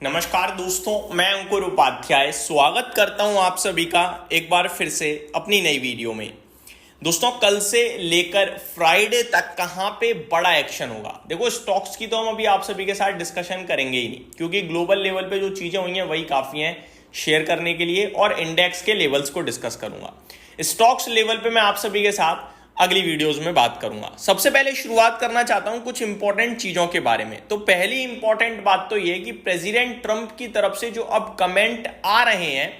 नमस्कार दोस्तों, मैं अंकुर उपाध्याय स्वागत करता हूं आप सभी का एक बार फिर से अपनी नई वीडियो में। दोस्तों, कल से लेकर फ्राइडे तक कहां पे बड़ा एक्शन होगा। देखो, स्टॉक्स की तो हम अभी आप सभी के साथ डिस्कशन करेंगे ही नहीं, क्योंकि ग्लोबल लेवल पे जो चीजें हुई हैं वही काफी हैं शेयर करने के लिए, और इंडेक्स के लेवल्स को डिस्कस करूंगा। स्टॉक्स लेवल पे मैं आप सभी के साथ अगली वीडियोस में बात करूंगा। सबसे पहले शुरुआत करना चाहता हूं कुछ इंपॉर्टेंट चीजों के बारे में। तो पहली इंपॉर्टेंट बात तो यह कि प्रेसिडेंट ट्रंप की तरफ से जो अब कमेंट आ रहे हैं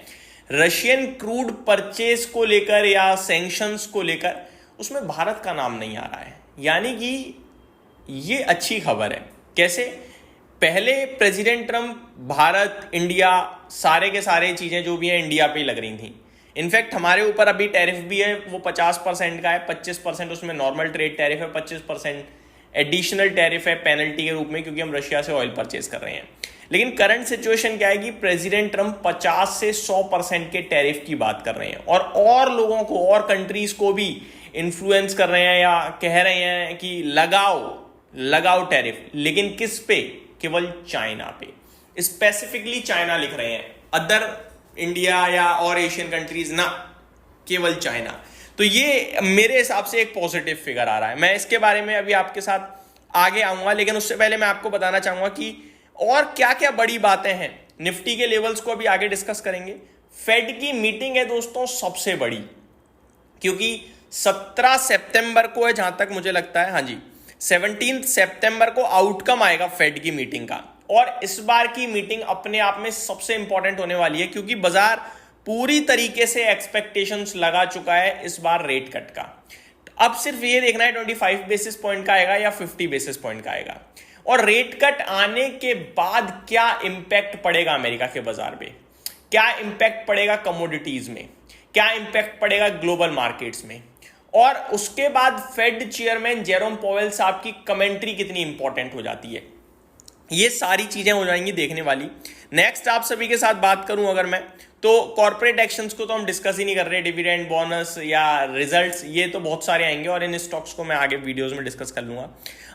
रशियन क्रूड परचेज को लेकर या सैंक्शंस को लेकर, उसमें भारत का नाम नहीं आ रहा है। यानी कि ये अच्छी खबर है। कैसे? पहले प्रेसिडेंट ट्रंप भारत, इंडिया, सारे के सारे चीजें जो भी हैं इंडिया पे लग रही थी। इनफैक्ट हमारे ऊपर अभी टैरिफ भी है, वो 50% का है। 25% उसमें नॉर्मल ट्रेड टैरिफ है, 25% एडिशनल टैरिफ है पेनल्टी के रूप में, क्योंकि हम रशिया से ऑयल परचेज कर रहे हैं। लेकिन करंट सिचुएशन क्या है कि प्रेसिडेंट ट्रंप 50 से 100% के टैरिफ की बात कर रहे हैं, और लोगों को और कंट्रीज को भी इन्फ्लुएंस कर रहे हैं या कह रहे हैं कि लगाओ टैरिफ। लेकिन किस पे? केवल चाइना पे। स्पेसिफिकली चाइना लिख रहे हैं, अदर इंडिया या और एशियन कंट्रीज ना, केवल चाइना। तो ये मेरे हिसाब से एक पॉजिटिव फिगर आ रहा है। मैं इसके बारे में अभी आपके साथ आगे आऊंगा, लेकिन उससे पहले मैं आपको बताना चाहूंगा कि और क्या क्या बड़ी बातें हैं। निफ्टी के लेवल्स को अभी आगे डिस्कस करेंगे। फेड की मीटिंग है दोस्तों सबसे बड़ी, क्योंकि 17 सितंबर को है, जहां तक मुझे लगता है। हाँ जी, 17 सितंबर को आउटकम आएगा फेड की मीटिंग का। और इस बार की मीटिंग अपने आप में सबसे इंपॉर्टेंट होने वाली है, क्योंकि बाजार पूरी तरीके से एक्सपेक्टेशंस लगा चुका है इस बार रेट कट का। अब सिर्फ ये देखना है 25 बेसिस पॉइंट का आएगा या 50 बेसिस पॉइंट का आएगा, और रेट कट आने के बाद क्या इंपैक्ट पड़ेगा अमेरिका के बाजार पे, क्या इंपैक्ट पड़ेगा कमोडिटीज में, क्या इंपैक्ट पड़ेगा ग्लोबल मार्केट्स में, और उसके बाद फेड चेयरमैन जेरोम पॉवेल साहब की कमेंट्री कितनी इंपॉर्टेंट हो जाती है। ये सारी चीजें हो जाएंगी देखने वाली। नेक्स्ट आप सभी के साथ बात करूं अगर मैं, तो कॉर्पोरेट एक्शंस को तो हम डिस्कस ही नहीं कर रहे। डिविडेंड, बोनस या रिजल्ट्स, ये तो बहुत सारे आएंगे, और इन स्टॉक्स को मैं आगे वीडियोस में डिस्कस कर लूंगा।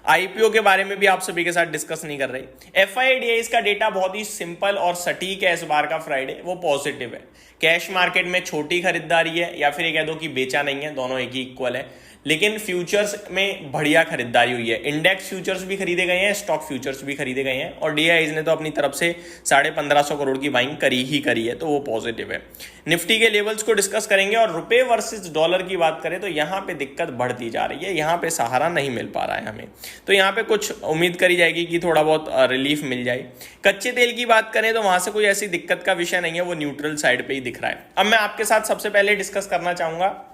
आईपीओ के बारे में भी आप सभी के साथ डिस्कस नहीं कर रहे। एफआईडीआई का डेटा बहुत ही सिंपल और सटीक है इस बार का फ्राइडे, वो पॉजिटिव है। कैश मार्केट में छोटी खरीदारी है, या फिर ये कह दो कि बेचा नहीं है, दोनों एक ही इक्वल है। लेकिन फ्यूचर्स में बढ़िया खरीदारी हुई है। इंडेक्स फ्यूचर्स भी खरीदे गए हैं, स्टॉक फ्यूचर्स भी खरीदे गए हैं, और डीआईज ने तो अपनी तरफ से 1550 करोड़ की बाइंग करी है, तो वो पॉजिटिव है। निफ्टी के लेवल्स को डिस्कस करेंगे, और रुपए वर्सेस डॉलर की बात करें तो यहां पे दिक्कत बढ़ती जा रही है। यहां पे सहारा नहीं मिल पा रहा है हमें, तो यहां पे कुछ उम्मीद करी जाएगी कि थोड़ा बहुत रिलीफ मिल जाए। कच्चे तेल की बात करें तो वहां से कोई ऐसी दिक्कत का विषय नहीं है, वो न्यूट्रल साइड पे ही दिख रहा है। अब मैं आपके साथ सबसे पहले डिस्कस करना चाहूंगा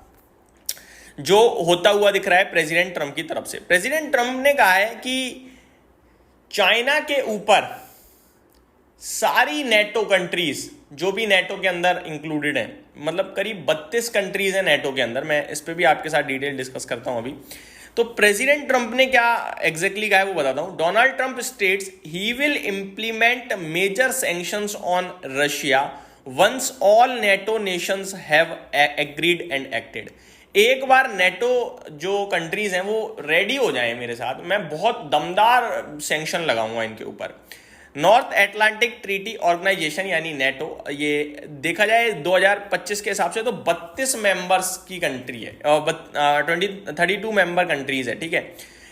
जो होता हुआ दिख रहा है प्रेसिडेंट ट्रंप की तरफ से। प्रेसिडेंट ट्रंप ने कहा है कि चाइना के ऊपर सारी नेटो कंट्रीज, जो भी नेटो के अंदर इंक्लूडेड हैं, मतलब करीब 32 कंट्रीज हैं नेटो के अंदर, मैं इस पे भी आपके साथ डिटेल डिस्कस करता हूं अभी। तो प्रेसिडेंट ट्रंप ने क्या एग्जैक्टली कहा है वो बताता हूं। Donald Trump states he will implement major sanctions on Russia once all NATO nations have agreed and acted. एक बार नेटो जो कंट्रीज हैं वो रेडी हो जाएं मेरे साथ, मैं बहुत दमदार सैंक्शन लगाऊंगा इनके ऊपर। नॉर्थ एटलांटिक ट्रीटी ऑर्गेनाइजेशन यानी नेटो, ये देखा जाए 2025 के हिसाब से तो 32 मेंबर्स की कंट्री है, 32 मेंबर कंट्रीज है, ठीक है,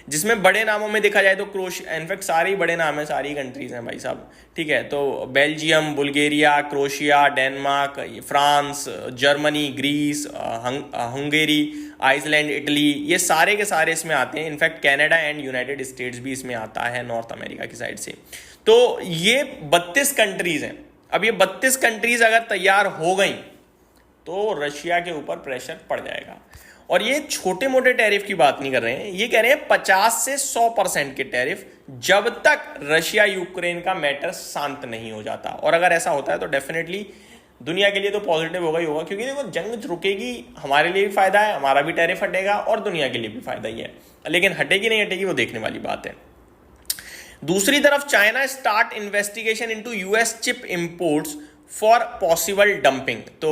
जिसमें बड़े नामों में देखा जाए तो क्रोशिया, इनफैक्ट सारे बड़े नाम है, सारी कंट्रीज हैं भाई साहब, ठीक है। तो Belgium, Bulgaria, Croatia, Denmark, France, Germany, Greece, Hungary, Iceland, Italy, ये सारे के सारे इसमें आते हैं। In fact Canada and United States भी इसमें आता है नॉर्थ अमेरिका की साइड से। तो ये 32 कंट्रीज हैं। अब ये 32 कंट्रीज अगर तैयार हो गई तो रशिया के ऊपर प्रेशर पड़ जाएगा। और ये छोटे मोटे टैरिफ की बात नहीं कर रहे हैं, ये कह रहे हैं 50 से 100% के टैरिफ, जब तक रशिया यूक्रेन का मैटर शांत नहीं हो जाता। और अगर ऐसा होता है तो डेफिनेटली दुनिया के लिए तो पॉजिटिव होगा ही होगा, क्योंकि देखो जंग रुकेगी, हमारे लिए भी फायदा है, हमारा भी टैरिफ हटेगा, और दुनिया के लिए भी फायदा ही है। लेकिन हटेगी नहीं हटेगी वो देखने वाली बात है। दूसरी तरफ China start investigation into US chip imports for possible dumping. तो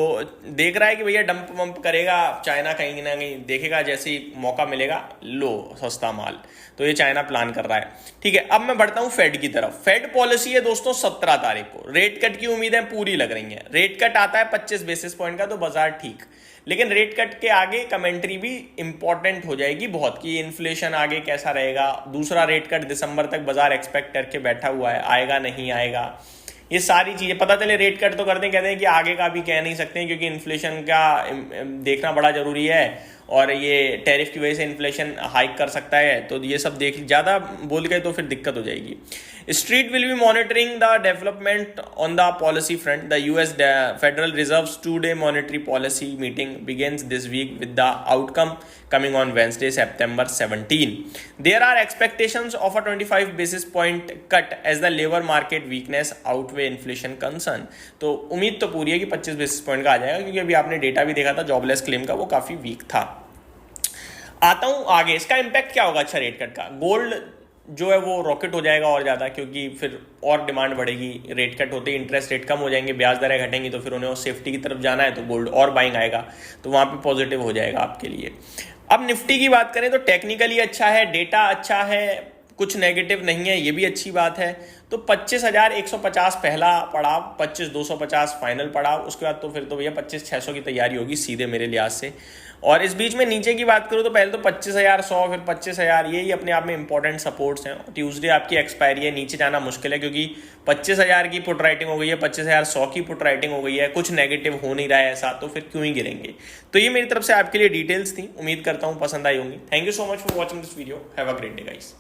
देख रहा है कि भैया डंप वंप करेगा चाइना, कहीं ना कहीं देखेगा जैसे ही मौका मिलेगा लो सस्ता माल, तो ये चाइना प्लान कर रहा है। ठीक है, अब मैं बढ़ता हूं फेड की तरफ। फेड पॉलिसी है दोस्तों 17 तारीख को, रेट कट की उम्मीदें पूरी लग रही हैं। रेट कट आता है 25 बेसिस पॉइंट का तो बाजार ठीक, लेकिन रेट कट के आगे कमेंट्री भी इंपॉर्टेंट हो जाएगी बहुत कि इन्फ्लेशन आगे कैसा रहेगा। दूसरा रेट कट दिसंबर तक बाजार एक्सपेक्ट करके बैठा हुआ है, आएगा नहीं आएगा, ये सारी चीजें पता चले। रेट कट तो करते हैं, कहते हैं कि आगे का भी कह नहीं सकते हैं क्योंकि इन्फ्लेशन का देखना बड़ा जरूरी है और ये टैरिफ की वजह से इन्फ्लेशन हाइक कर सकता है, तो ये सब देख ज़्यादा बोल गए तो फिर दिक्कत हो जाएगी। Street will be monitoring the development on the policy front. The US federal reserves 2-day monetary policy meeting begins this week with the outcome coming on Wednesday, September 17. There are expectations of a 25 basis point cut as the labor market weakness outweigh inflation concern. तो उम्मीद तो पूरी है कि 25 basis point का आ जाएगा क्योंकि अभी आपने डेटा भी देखा था जॉबलेस क्लेम का, वो काफ़ी वीक था। आता हूं आगे, इसका इम्पैक्ट क्या होगा अच्छा रेट कट का। गोल्ड जो है वो रॉकेट हो जाएगा और ज़्यादा, क्योंकि फिर और डिमांड बढ़ेगी। रेट कट होते ही इंटरेस्ट रेट कम हो जाएंगे, ब्याज दरें घटेंगी, तो फिर उन्हें सेफ्टी की तरफ जाना है तो गोल्ड और बाइंग आएगा, तो वहाँ पे पॉजिटिव हो जाएगा आपके लिए। अब निफ्टी की बात करें तो टेक्निकली अच्छा है, डेटा अच्छा है, कुछ नेगेटिव नहीं है, ये भी अच्छी बात है। तो 25,150 पहला पड़ाव, 25,250 फाइनल पड़ाव, उसके बाद तो फिर तो भैया 25,600 की तैयारी होगी सीधे मेरे लिहाज से। और इस बीच में नीचे की बात करूँ तो पहले तो 25,100 फिर 25,000, यही अपने आप में इंपॉर्टेंट सपोर्ट्स हैं। ट्यूसडे आपकी एक्सपायरी है, नीचे जाना मुश्किल है क्योंकि 25,000 की पुट राइटिंग हो गई है, 25,100 की पुट राइटिंग हो गई है, कुछ नेगेटिव हो नहीं रहा है ऐसा, तो फिर क्यों ही गिरेंगे। तो ये मेरी तरफ से आपके लिए डिटेल्स थी, उम्मीद करता हूँ पसंद आई होंगी। Thank you so much for watching this video, have a great day guys.